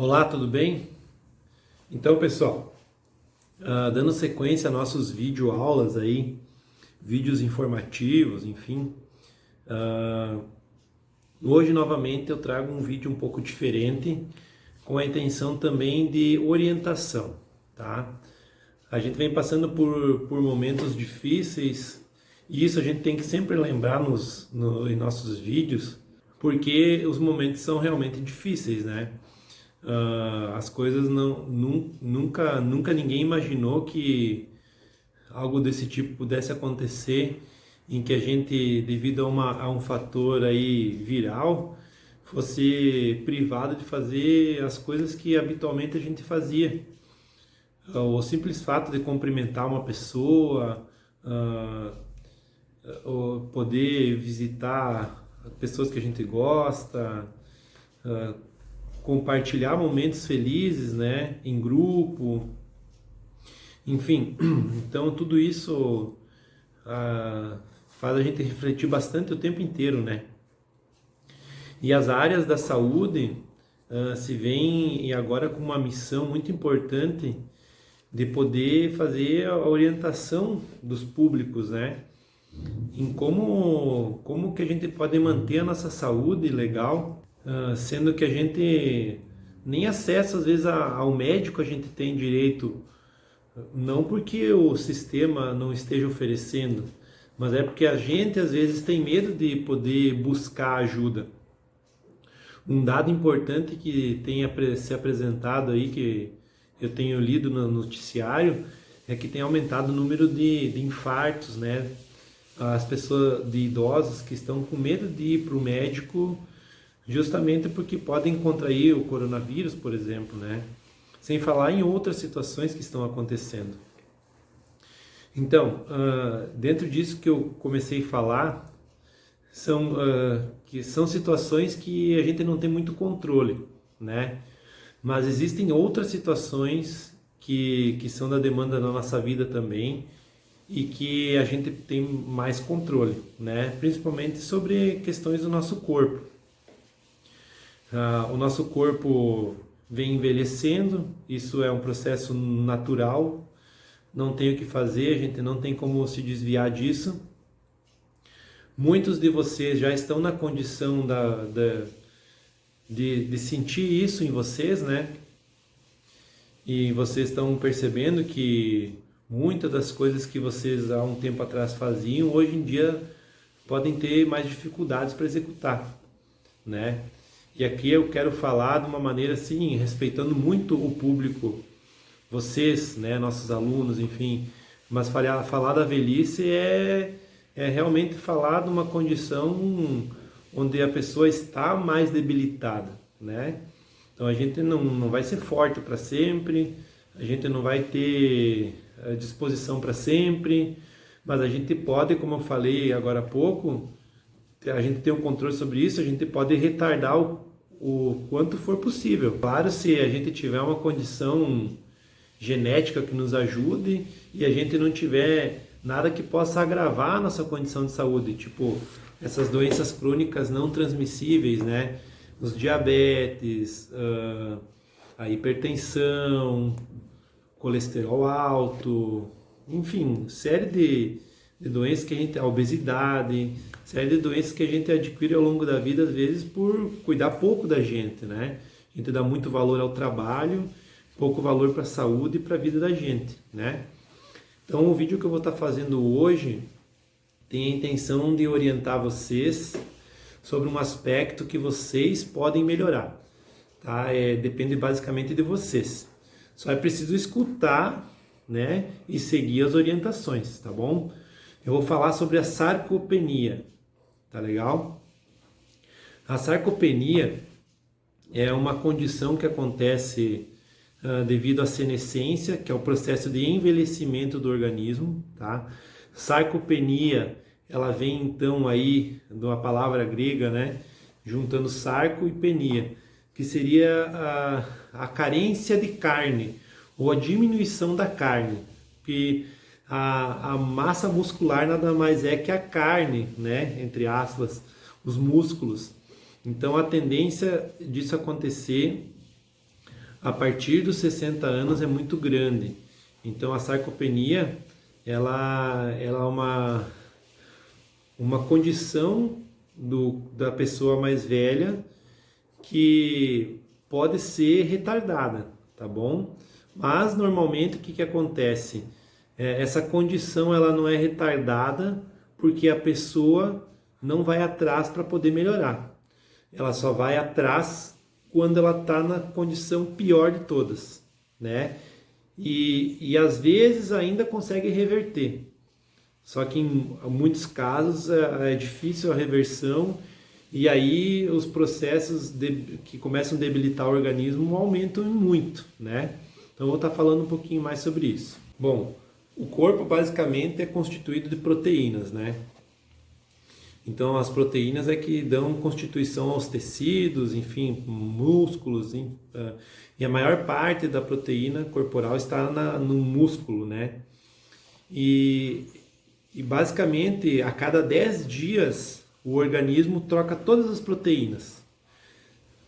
Olá, tudo bem? Então, pessoal, dando sequência a nossos videoaulas aí, vídeos informativos, enfim, hoje novamente eu trago um vídeo um pouco diferente, com a intenção também de orientação, tá? A gente vem passando por momentos difíceis e isso a gente tem que sempre lembrar em nossos vídeos, porque os momentos são realmente difíceis, né? As coisas nunca ninguém imaginou que algo desse tipo pudesse acontecer, em que a gente, devido a um fator aí viral, fosse privado de fazer as coisas que habitualmente a gente fazia. O simples fato de cumprimentar uma pessoa, ah, ou poder visitar pessoas que a gente gosta, ah, compartilhar momentos felizes, né, em grupo, enfim. Então tudo isso faz a gente refletir bastante o tempo inteiro, né? E as áreas da saúde se veem agora com uma missão muito importante de poder fazer a orientação dos públicos, né? Em como que a gente pode manter a nossa saúde legal, sendo que a gente nem acesso às vezes ao médico a gente tem direito, não porque o sistema não esteja oferecendo, mas é porque a gente às vezes tem medo de poder buscar ajuda. Um dado importante que tem se apresentado aí, que eu tenho lido no noticiário, é que tem aumentado o número de infartos, né? As pessoas de idosos que estão com medo de ir para o médico justamente porque podem contrair o coronavírus, por exemplo, né? Sem falar em outras situações que estão acontecendo. Então, dentro disso que eu comecei a falar, que são situações que a gente não tem muito controle, né? Mas existem outras situações que são da demanda da nossa vida também e que a gente tem mais controle, né? Principalmente sobre questões do nosso corpo. O nosso corpo vem envelhecendo, isso é um processo natural, não tem o que fazer, a gente não tem como se desviar disso. Muitos de vocês já estão na condição de sentir isso em vocês, né? E vocês estão percebendo que muitas das coisas que vocês há um tempo atrás faziam, hoje em dia podem ter mais dificuldades para executar, né? E aqui eu quero falar de uma maneira assim, respeitando muito o público, vocês, né, nossos alunos, enfim, mas falar da velhice é realmente falar de uma condição onde a pessoa está mais debilitada, né? Então a gente não vai ser forte para sempre, a gente não vai ter disposição para sempre, mas a gente pode, como eu falei agora há pouco, a gente tem um controle sobre isso, a gente pode retardar o quanto for possível. Claro, se a gente tiver uma condição genética que nos ajude e a gente não tiver nada que possa agravar a nossa condição de saúde, tipo essas doenças crônicas não transmissíveis, né? Os diabetes, a hipertensão, colesterol alto, enfim, série de doenças que a obesidade, série de doenças que a gente adquire ao longo da vida, às vezes por cuidar pouco da gente, né? A gente dá muito valor ao trabalho, pouco valor para a saúde e para a vida da gente, né? Então o vídeo que eu vou estar fazendo hoje tem a intenção de orientar vocês sobre um aspecto que vocês podem melhorar, tá? Depende basicamente de vocês. Só é preciso escutar, né, e seguir as orientações, tá bom? Eu vou falar sobre a sarcopenia, tá legal? A sarcopenia é uma condição que acontece devido à senescência, que é o processo de envelhecimento do organismo, tá? Sarcopenia, ela vem então aí de uma palavra grega, né, juntando sarco e penia, que seria a carência de carne ou a diminuição da carne, que a massa muscular nada mais é que a carne, né, entre aspas, os músculos. Então a tendência disso acontecer a partir dos 60 anos é muito grande. Então a sarcopenia ela é uma condição da pessoa mais velha que pode ser retardada, tá bom? Mas normalmente o que acontece? Essa condição ela não é retardada porque a pessoa não vai atrás para poder melhorar. Ela só vai atrás quando ela está na condição pior de todas, né? E às vezes ainda consegue reverter. Só que em muitos casos é difícil a reversão e aí os processos que começam a debilitar o organismo aumentam muito, né? Então eu vou estar falando um pouquinho mais sobre isso. Bom, o corpo basicamente é constituído de proteínas, né? Então as proteínas é que dão constituição aos tecidos, enfim, músculos, e a maior parte da proteína corporal está no músculo, né? E basicamente a cada 10 dias o organismo troca todas as proteínas.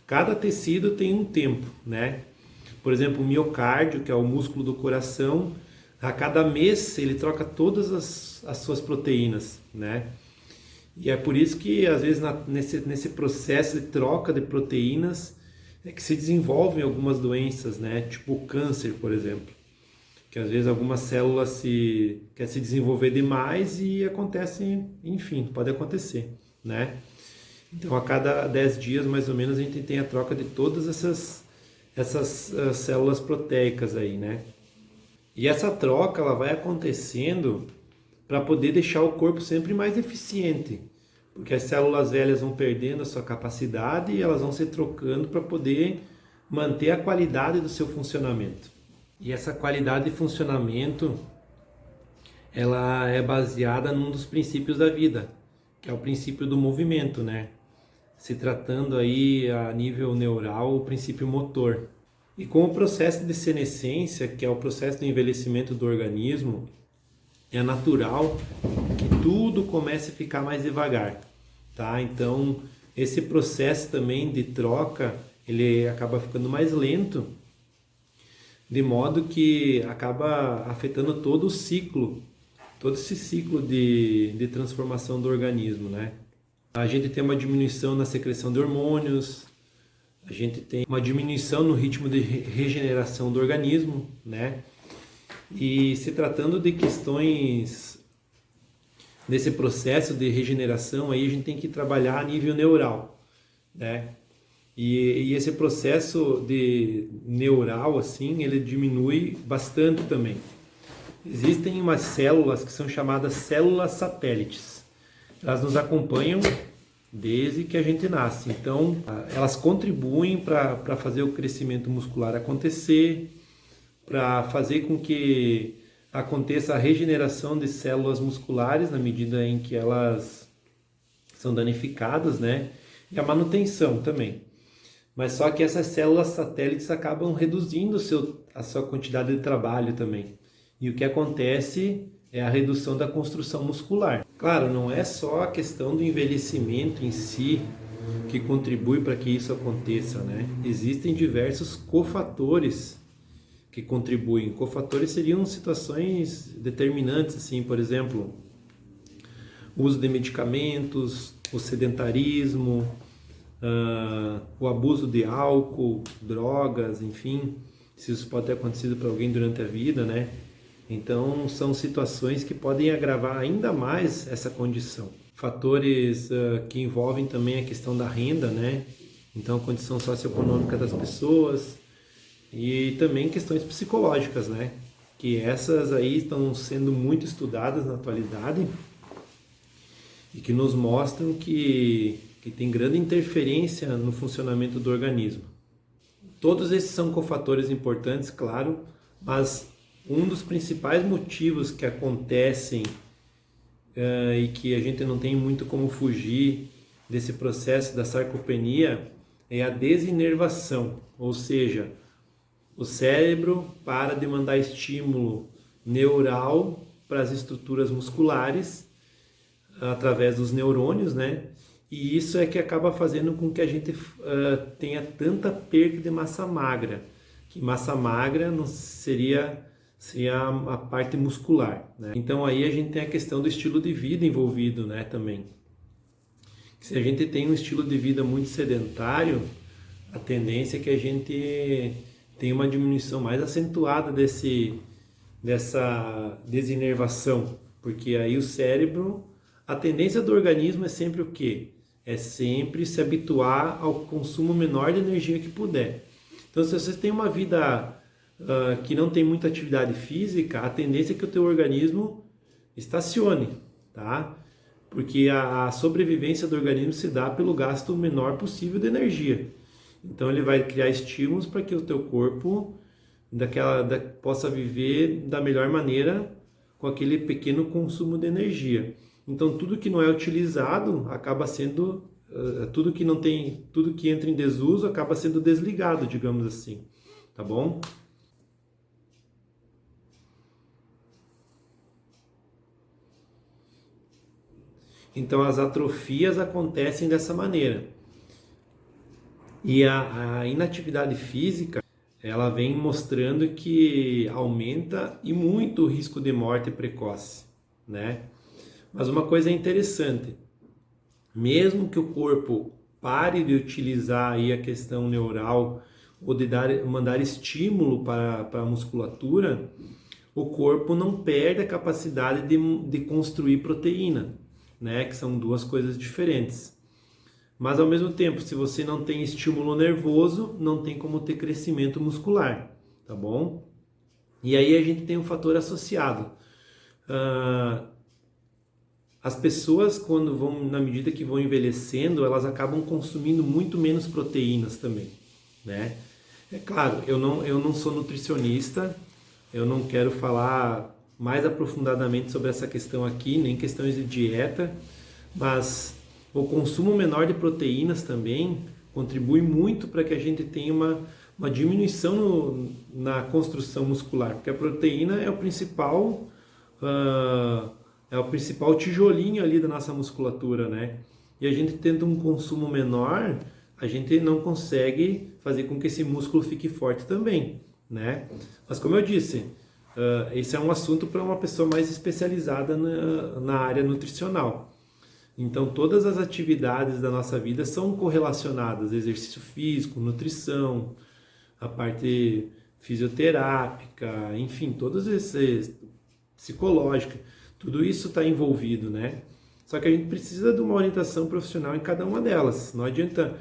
Cada tecido tem um tempo, né? Por exemplo, o miocárdio, que é o músculo do coração, a cada mês ele troca todas as suas proteínas, né? E é por isso que, às vezes, nesse processo de troca de proteínas, é que se desenvolvem algumas doenças, né? Tipo o câncer, por exemplo. Que às vezes algumas células quer se desenvolver demais e acontece, enfim, pode acontecer, né? Então, a cada 10 dias, mais ou menos, a gente tem a troca de todas essas células proteicas aí, né? E essa troca, ela vai acontecendo para poder deixar o corpo sempre mais eficiente, porque as células velhas vão perdendo a sua capacidade e elas vão se trocando para poder manter a qualidade do seu funcionamento. E essa qualidade de funcionamento, ela é baseada num dos princípios da vida, que é o princípio do movimento, né? Se tratando aí a nível neural, o princípio motor. E com o processo de senescência, que é o processo de envelhecimento do organismo, é natural que tudo comece a ficar mais devagar, tá? Então, esse processo também de troca, ele acaba ficando mais lento, de modo que acaba afetando todo o ciclo, todo esse ciclo de transformação do organismo, né? A gente tem uma diminuição na secreção de hormônios, a gente tem uma diminuição no ritmo de regeneração do organismo, né? E se tratando de questões desse processo de regeneração, aí a gente tem que trabalhar a nível neural, né? E esse processo de neural, assim, ele diminui bastante também. Existem umas células que são chamadas células satélites. Elas nos acompanham desde que a gente nasce. Então, elas contribuem para fazer o crescimento muscular acontecer, para fazer com que aconteça a regeneração de células musculares na medida em que elas são danificadas, né? E a manutenção também. Mas só que essas células satélites acabam reduzindo a sua quantidade de trabalho também. E o que acontece é a redução da construção muscular. Claro, não é só a questão do envelhecimento em si que contribui para que isso aconteça, né? Existem diversos cofatores que contribuem. Cofatores seriam situações determinantes, assim, por exemplo, o uso de medicamentos, o sedentarismo, o abuso de álcool, drogas, enfim, se isso pode ter acontecido para alguém durante a vida, né? Então, são situações que podem agravar ainda mais essa condição. Fatores que envolvem também a questão da renda, né? Então, a condição socioeconômica das pessoas e também questões psicológicas, né? Que essas aí estão sendo muito estudadas na atualidade e que nos mostram que tem grande interferência no funcionamento do organismo. Todos esses são cofatores importantes, claro, mas um dos principais motivos que acontecem e que a gente não tem muito como fugir desse processo da sarcopenia é a desinervação, ou seja, o cérebro para de mandar estímulo neural para as estruturas musculares através dos neurônios, né? E isso é que acaba fazendo com que a gente tenha tanta perda de massa magra, que massa magra não seria a parte muscular, né? Então aí a gente tem a questão do estilo de vida envolvido, né, também. Se a gente tem um estilo de vida muito sedentário, a tendência é que a gente tenha uma diminuição mais acentuada dessa desinervação, porque aí o cérebro, a tendência do organismo é sempre o quê? É sempre se habituar ao consumo menor de energia que puder. Então, se você tem uma vida que não tem muita atividade física, a tendência é que o teu organismo estacione, tá? Porque a sobrevivência do organismo se dá pelo gasto menor possível de energia. Então ele vai criar estímulos para que o teu corpo possa viver da melhor maneira com aquele pequeno consumo de energia. Então tudo que não é utilizado acaba sendo tudo que entra em desuso acaba sendo desligado, digamos assim, tá bom? Então as atrofias acontecem dessa maneira. E a inatividade física, ela vem mostrando que aumenta e muito o risco de morte precoce, né? Mas uma coisa interessante, mesmo que o corpo pare de utilizar aí a questão neural ou de mandar estímulo para a musculatura, o corpo não perde a capacidade de construir proteína, né? Que são duas coisas diferentes. Mas ao mesmo tempo, se você não tem estímulo nervoso, não tem como ter crescimento muscular, tá bom? E aí a gente tem um fator associado. As pessoas, quando vão, na medida que vão envelhecendo, elas acabam consumindo muito menos proteínas também, né? É claro, eu não sou nutricionista, eu não quero falar mais aprofundadamente sobre essa questão aqui, nem questões de dieta, mas o consumo menor de proteínas também contribui muito para que a gente tenha uma diminuição na construção muscular, porque a proteína é o principal tijolinho ali da nossa musculatura, né? E a gente tendo um consumo menor, a gente não consegue fazer com que esse músculo fique forte também, né? Mas como eu disse, esse é um assunto para uma pessoa mais especializada na área nutricional. Então todas as atividades da nossa vida são correlacionadas, exercício físico, nutrição, a parte fisioterápica, enfim, todas essas psicológica, tudo isso está envolvido, né? Só que a gente precisa de uma orientação profissional em cada uma delas. Não adianta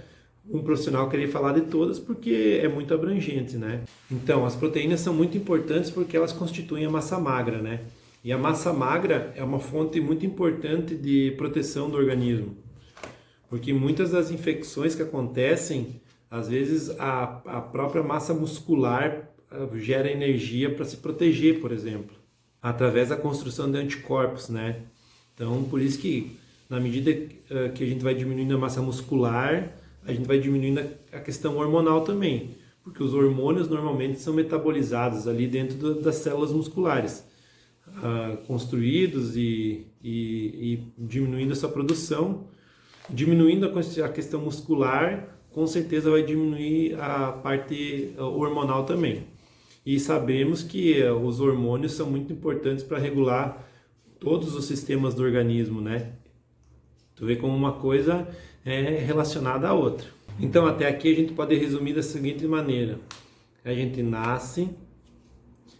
um profissional querer falar de todas porque é muito abrangente, né? Então, as proteínas são muito importantes porque elas constituem a massa magra, né? E a massa magra é uma fonte muito importante de proteção do organismo. Porque muitas das infecções que acontecem, às vezes a própria massa muscular gera energia para se proteger, por exemplo, através da construção de anticorpos, né? Então, por isso que na medida que a gente vai diminuindo a massa muscular, a gente vai diminuindo a questão hormonal também, porque os hormônios normalmente são metabolizados ali dentro das células musculares, construídos e diminuindo essa produção, diminuindo a questão muscular, com certeza vai diminuir a parte hormonal também. E sabemos que os hormônios são muito importantes para regular todos os sistemas do organismo, né? Tu vê como uma coisa é relacionada à outra. Então, até aqui a gente pode resumir da seguinte maneira: a gente nasce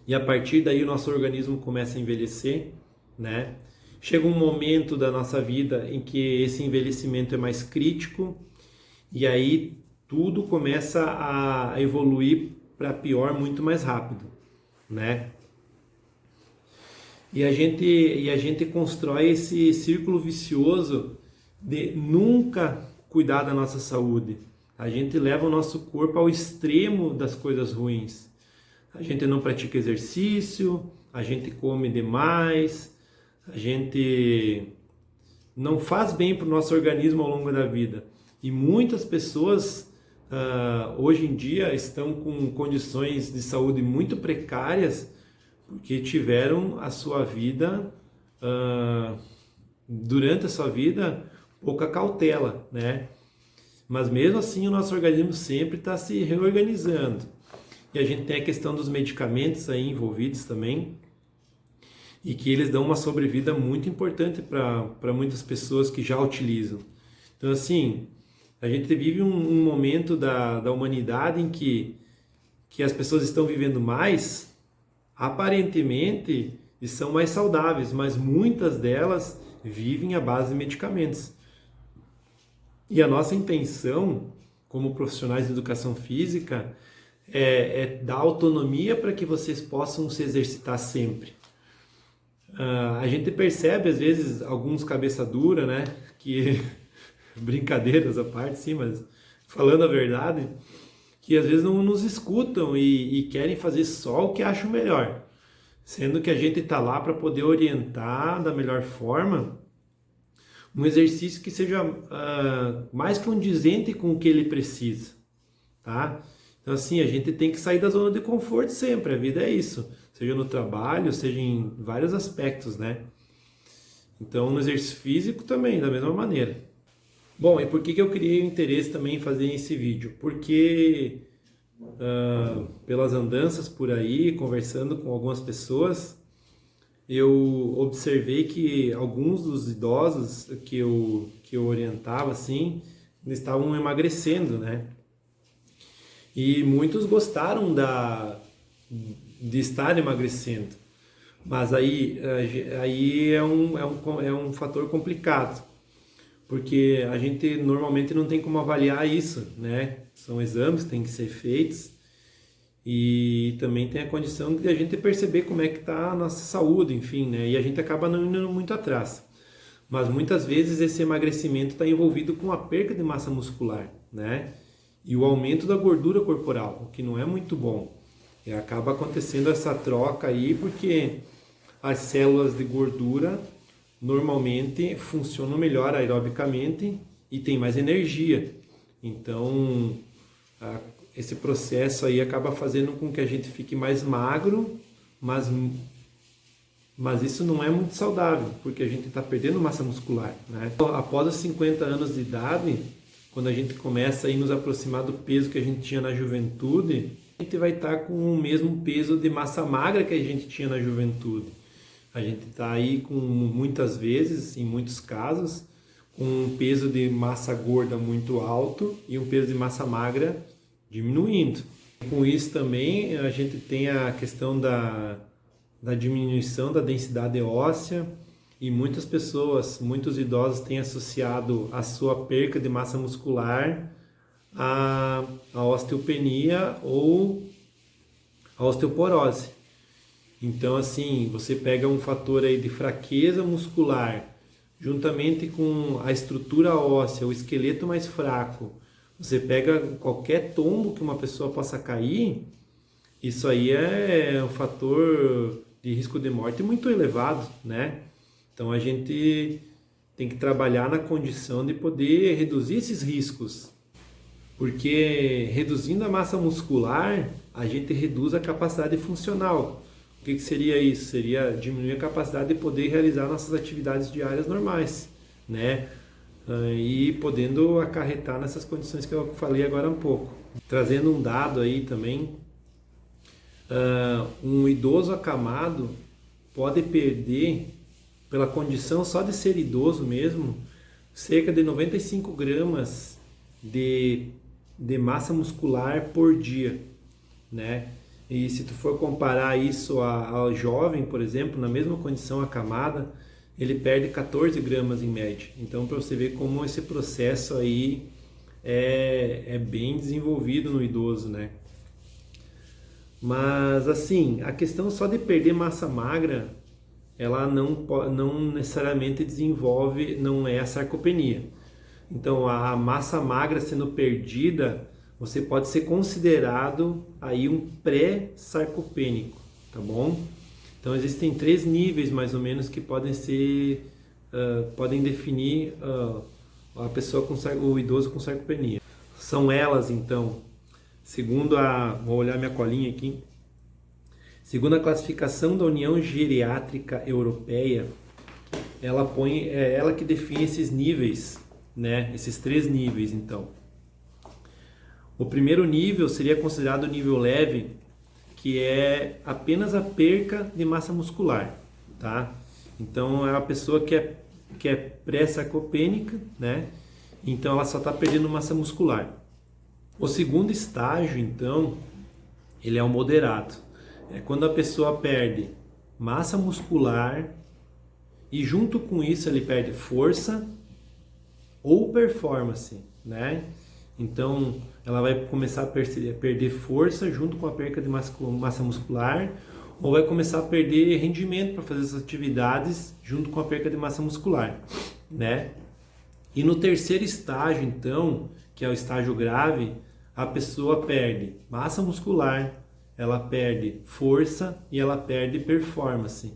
e a partir daí o nosso organismo começa a envelhecer, né? Chega um momento da nossa vida em que esse envelhecimento é mais crítico e aí tudo começa a evoluir para pior muito mais rápido, né? E a gente constrói esse círculo vicioso de nunca cuidar da nossa saúde. A gente leva o nosso corpo ao extremo das coisas ruins. A gente não pratica exercício, a gente come demais, a gente não faz bem para o nosso organismo ao longo da vida. E muitas pessoas hoje em dia estão com condições de saúde muito precárias porque tiveram a sua vida, durante a sua vida, pouca cautela, né? Mas mesmo assim o nosso organismo sempre está se reorganizando. E a gente tem a questão dos medicamentos aí envolvidos também, e que eles dão uma sobrevida muito importante para muitas pessoas que já utilizam. Então, assim, a gente vive um momento da humanidade em que as pessoas estão vivendo mais, aparentemente, e são mais saudáveis, mas muitas delas vivem à base de medicamentos. E a nossa intenção, como profissionais de educação física, é dar autonomia para que vocês possam se exercitar sempre. A gente percebe, às vezes, alguns cabeça dura, né? Que, brincadeiras à parte, sim, mas falando a verdade, que às vezes não nos escutam e querem fazer só o que acham melhor. Sendo que a gente está lá para poder orientar da melhor forma um exercício que seja mais condizente com o que ele precisa, tá? Então, assim, a gente tem que sair da zona de conforto sempre, a vida é isso, seja no trabalho, seja em vários aspectos, né? Então, no exercício físico também, da mesma maneira. Bom, e por que eu criei o interesse também em fazer esse vídeo? Porque pelas andanças por aí, conversando com algumas pessoas, eu observei que alguns dos idosos que eu orientava, assim, estavam emagrecendo, né? E muitos gostaram de estar emagrecendo. Mas aí é um fator complicado, porque a gente normalmente não tem como avaliar isso, né? São exames que têm que ser feitos e também tem a condição de a gente perceber como é que está a nossa saúde, enfim, né? E a gente acaba não indo muito atrás. Mas muitas vezes esse emagrecimento está envolvido com a perca de massa muscular, né? E o aumento da gordura corporal, o que não é muito bom. E acaba acontecendo essa troca aí porque as células de gordura normalmente funcionam melhor aerobicamente e tem mais energia. Então, esse processo aí acaba fazendo com que a gente fique mais magro, mas isso não é muito saudável, porque a gente está perdendo massa muscular, né? Após os 50 anos de idade, quando a gente começa a nos aproximar do peso que a gente tinha na juventude, a gente vai estar com o mesmo peso de massa magra que a gente tinha na juventude. A gente está aí com, muitas vezes, em muitos casos, com um peso de massa gorda muito alto e um peso de massa magra diminuindo. Com isso também a gente tem a questão da diminuição da densidade óssea e muitas pessoas, muitos idosos têm associado a sua perca de massa muscular à osteopenia ou à osteoporose. Então, assim, você pega um fator aí de fraqueza muscular, juntamente com a estrutura óssea, o esqueleto mais fraco, você pega qualquer tombo que uma pessoa possa cair, isso aí é um fator de risco de morte muito elevado, né? Então, a gente tem que trabalhar na condição de poder reduzir esses riscos, porque reduzindo a massa muscular, a gente reduz a capacidade funcional. O que seria isso? Seria diminuir a capacidade de poder realizar nossas atividades diárias normais, né? E podendo acarretar nessas condições que eu falei agora um pouco. Trazendo um dado aí também, um idoso acamado pode perder, pela condição só de ser idoso mesmo, cerca de 95 gramas de massa muscular por dia, né? E se tu for comparar isso ao jovem, por exemplo, na mesma condição acamada, ele perde 14 gramas em média. Então, para você ver como esse processo aí é bem desenvolvido no idoso, né? Mas, assim, a questão só de perder massa magra, ela não necessariamente desenvolve, não é a sarcopenia. Então, a massa magra sendo perdida, você pode ser considerado aí um pré-sarcopênico, tá bom? Então existem 3 níveis mais ou menos que podem ser, podem definir a pessoa o idoso com sarcopenia. São elas então, vou olhar minha colinha aqui, segundo a classificação da União Geriátrica Europeia, é ela que define esses níveis, né? Esses 3 níveis então. O primeiro nível seria considerado nível leve, que é apenas a perca de massa muscular, tá? Então é uma pessoa que é pré-sarcopênica, né? Então ela só está perdendo massa muscular. O segundo estágio, então, ele é o moderado. É quando a pessoa perde massa muscular e junto com isso ele perde força ou performance, né? Então ela vai começar a perder força junto com a perca de massa muscular, ou vai começar a perder rendimento para fazer essas atividades junto com a perca de massa muscular, né? E no terceiro estágio, então, que é o estágio grave, a pessoa perde massa muscular, ela perde força e ela perde performance.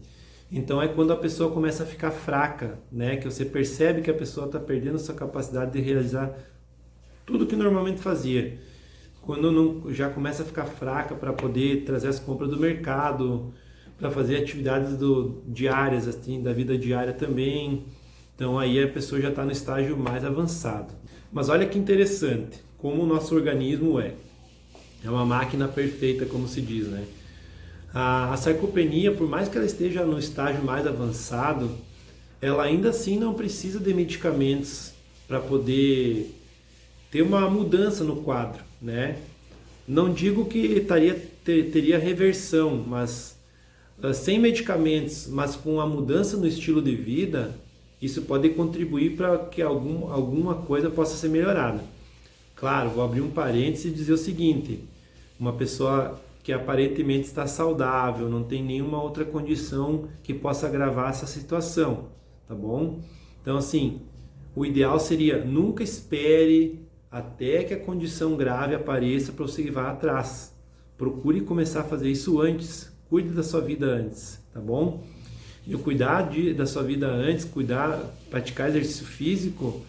Então é quando a pessoa começa a ficar fraca, né? Que você percebe que a pessoa está perdendo sua capacidade de realizar tudo que normalmente fazia. Quando não, já começa a ficar fraca para poder trazer as compras do mercado, para fazer atividades diárias, assim, da vida diária também. Então aí a pessoa já está no estágio mais avançado. Mas olha que interessante, como o nosso organismo é uma máquina perfeita, como se diz, né? A sarcopenia, por mais que ela esteja no estágio mais avançado, ela ainda assim não precisa de medicamentos para poder ter uma mudança no quadro, né? Não digo que teria reversão, mas sem medicamentos, mas com a mudança no estilo de vida, isso pode contribuir para que alguma coisa possa ser melhorada. Claro, vou abrir um parênteses e dizer o seguinte: uma pessoa que aparentemente está saudável, não tem nenhuma outra condição que possa agravar essa situação, tá bom? Então, assim, o ideal seria nunca espere até que a condição grave apareça para você vá atrás. Procure começar a fazer isso antes, cuide da sua vida antes, tá bom? E o cuidar da sua vida antes, praticar exercício físico,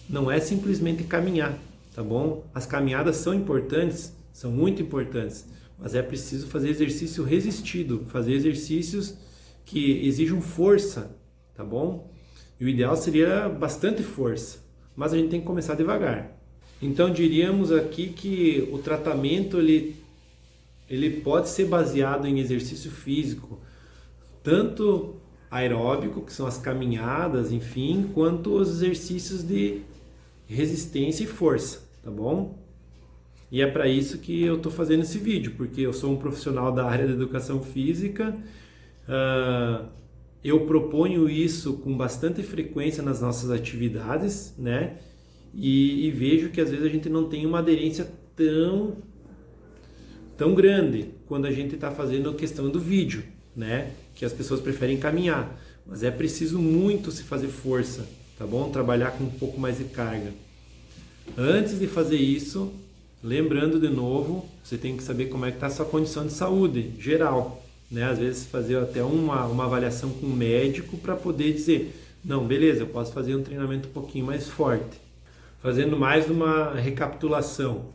não é simplesmente caminhar, tá bom? As caminhadas são importantes, são muito importantes, mas é preciso fazer exercício resistido, fazer exercícios que exijam força, tá bom? E o ideal seria bastante força, mas a gente tem que começar devagar. Então diríamos aqui que o tratamento ele pode ser baseado em exercício físico, tanto aeróbico, que são as caminhadas, enfim, quanto os exercícios de resistência e força, tá bom? E é para isso que eu estou fazendo esse vídeo, porque eu sou um profissional da área da educação física, eu proponho isso com bastante frequência nas nossas atividades, né? E vejo que às vezes a gente não tem uma aderência tão grande quando a gente está fazendo a questão do vídeo, né? Que as pessoas preferem caminhar, mas é preciso muito se fazer força, tá bom? Trabalhar com um pouco mais de carga. Antes de fazer isso, lembrando de novo, você tem que saber como é que está a sua condição de saúde geral, né? Às vezes fazer até uma avaliação com um médico para poder dizer, não, beleza, eu posso fazer um treinamento um pouquinho mais forte. Fazendo mais uma recapitulação.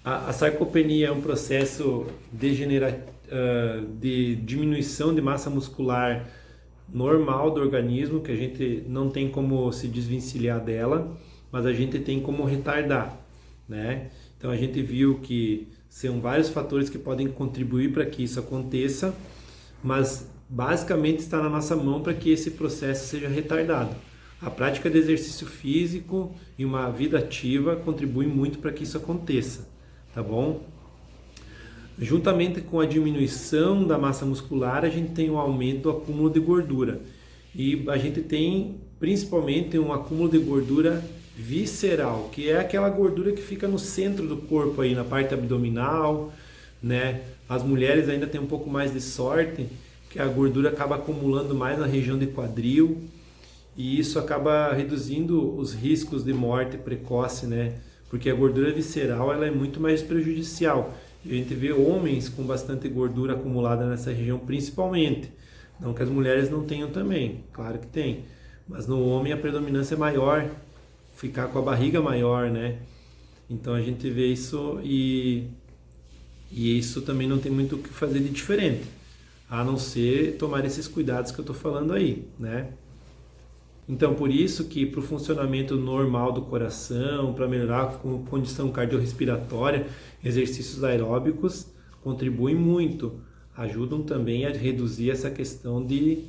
A sarcopenia é um processo de diminuição de massa muscular normal do organismo, que a gente não tem como se desvencilhar dela, mas a gente tem como retardar, né? Então a gente viu que são vários fatores que podem contribuir para que isso aconteça, mas basicamente está na nossa mão para que esse processo seja retardado. A prática de exercício físico e uma vida ativa contribuem muito para que isso aconteça, tá bom? Juntamente com a diminuição da massa muscular, a gente tem um aumento do acúmulo de gordura. E a gente tem principalmente um acúmulo de gordura visceral, que é aquela gordura que fica no centro do corpo, aí na parte abdominal, né? As mulheres ainda têm um pouco mais de sorte, que a gordura acaba acumulando mais na região de quadril, e isso acaba reduzindo os riscos de morte precoce, né? Porque a gordura visceral ela é muito mais prejudicial. E a gente vê homens com bastante gordura acumulada nessa região principalmente. Não que as mulheres não tenham também, claro que tem. Mas no homem a predominância é maior, ficar com a barriga maior, né? Então a gente vê isso e isso também não tem muito o que fazer de diferente, a não ser tomar esses cuidados que eu estou falando aí, né? Então, por isso que para o funcionamento normal do coração, para melhorar a condição cardiorrespiratória, exercícios aeróbicos contribuem muito, ajudam também a reduzir essa questão de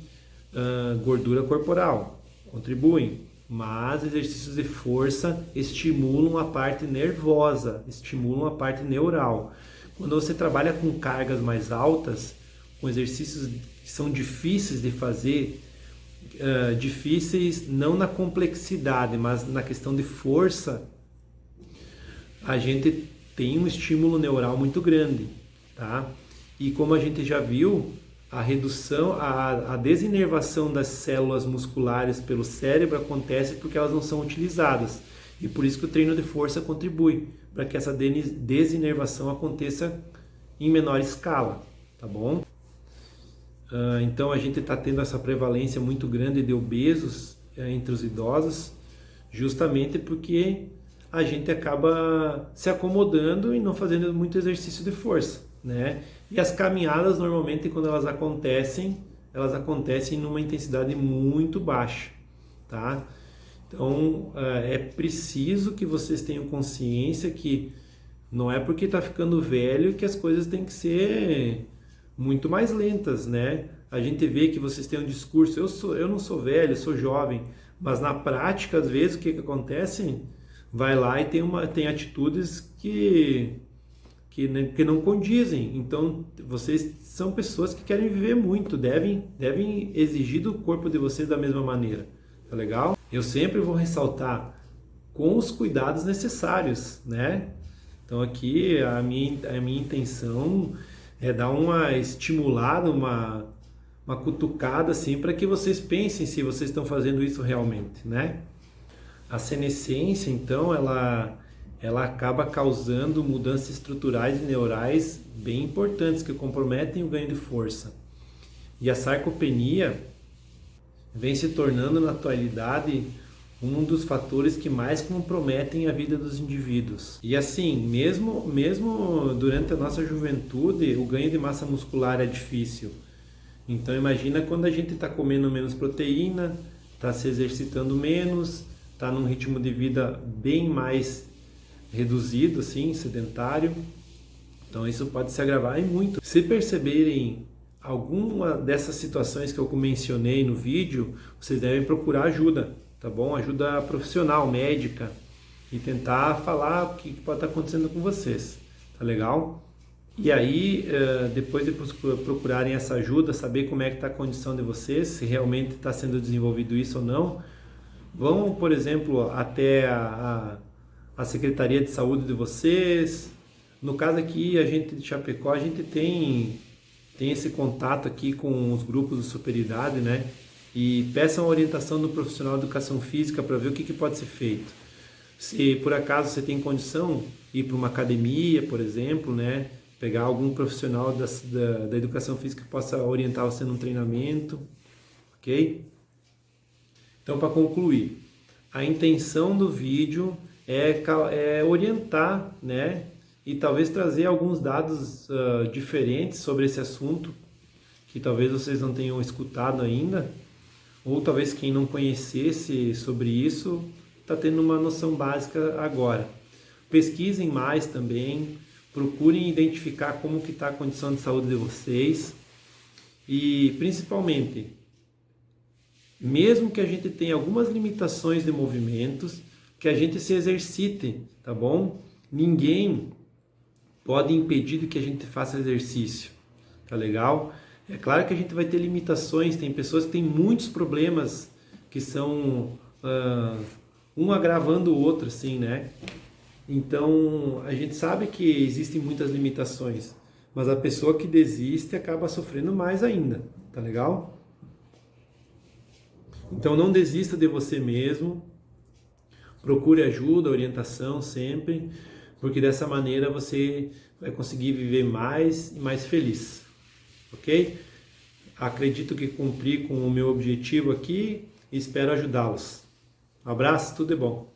gordura corporal, contribuem, mas exercícios de força estimulam a parte nervosa, estimulam a parte neural. Quando você trabalha com cargas mais altas, com exercícios que são difíceis de fazer, difíceis não na complexidade, mas na questão de força, a gente tem um estímulo neural muito grande, tá? E como a gente já viu, a redução, a desinervação das células musculares pelo cérebro acontece porque elas não são utilizadas. E por isso que o treino de força contribui para que essa desinervação aconteça em menor escala, tá bom? Então a gente está tendo essa prevalência muito grande de obesos entre os idosos, justamente porque a gente acaba se acomodando e não fazendo muito exercício de força, né? E as caminhadas normalmente quando elas acontecem numa intensidade muito baixa, tá? Então é preciso que vocês tenham consciência que não é porque está ficando velho que as coisas têm que ser muito mais lentas, né? A gente vê que vocês têm um discurso, eu não sou velho, eu sou jovem, mas na prática, às vezes, o que acontece? Vai lá e tem atitudes que não condizem. Então, vocês são pessoas que querem viver muito, devem exigir do corpo de vocês da mesma maneira, tá legal? Eu sempre vou ressaltar com os cuidados necessários, né? Então, aqui a minha intenção é dar uma estimulada, uma cutucada assim para que vocês pensem se vocês estão fazendo isso realmente, né? A senescência, então, ela acaba causando mudanças estruturais e neurais bem importantes que comprometem o ganho de força. E a sarcopenia vem se tornando na atualidade um dos fatores que mais comprometem a vida dos indivíduos. E assim, mesmo durante a nossa juventude, o ganho de massa muscular é difícil. Então imagina quando a gente está comendo menos proteína, está se exercitando menos, está num ritmo de vida bem mais reduzido, assim, sedentário. Então isso pode se agravar e muito. Se perceberem alguma dessas situações que eu mencionei no vídeo, vocês devem procurar ajuda, tá bom? Ajuda profissional, médica, e tentar falar o que pode estar acontecendo com vocês, tá legal? E aí, depois de procurarem essa ajuda, saber como é que está a condição de vocês, se realmente está sendo desenvolvido isso ou não, vão, por exemplo, até a Secretaria de Saúde de vocês. No caso aqui, a gente de Chapecó, a gente tem esse contato aqui com os grupos de superioridade, né? E peçam a orientação do profissional de educação física para ver o que pode ser feito. Se por acaso você tem condição, ir para uma academia, por exemplo, né? Pegar algum profissional da educação física que possa orientar você num treinamento, ok? Então, para concluir, a intenção do vídeo é orientar, né? E talvez trazer alguns dados diferentes sobre esse assunto, que talvez vocês não tenham escutado ainda, ou talvez quem não conhecesse sobre isso está tendo uma noção básica agora. Pesquisem mais também, procurem identificar como que está a condição de saúde de vocês e, principalmente, mesmo que a gente tenha algumas limitações de movimentos, que a gente se exercite, tá bom? Ninguém pode impedir de que a gente faça exercício, tá legal? É claro que a gente vai ter limitações, tem pessoas que têm muitos problemas que são um agravando o outro, assim, né? Então, a gente sabe que existem muitas limitações, mas a pessoa que desiste acaba sofrendo mais ainda, tá legal? Então, não desista de você mesmo, procure ajuda, orientação sempre, porque dessa maneira você vai conseguir viver mais e mais feliz, ok? Acredito que cumpri com o meu objetivo aqui e espero ajudá-los. Um abraço, tudo de bom!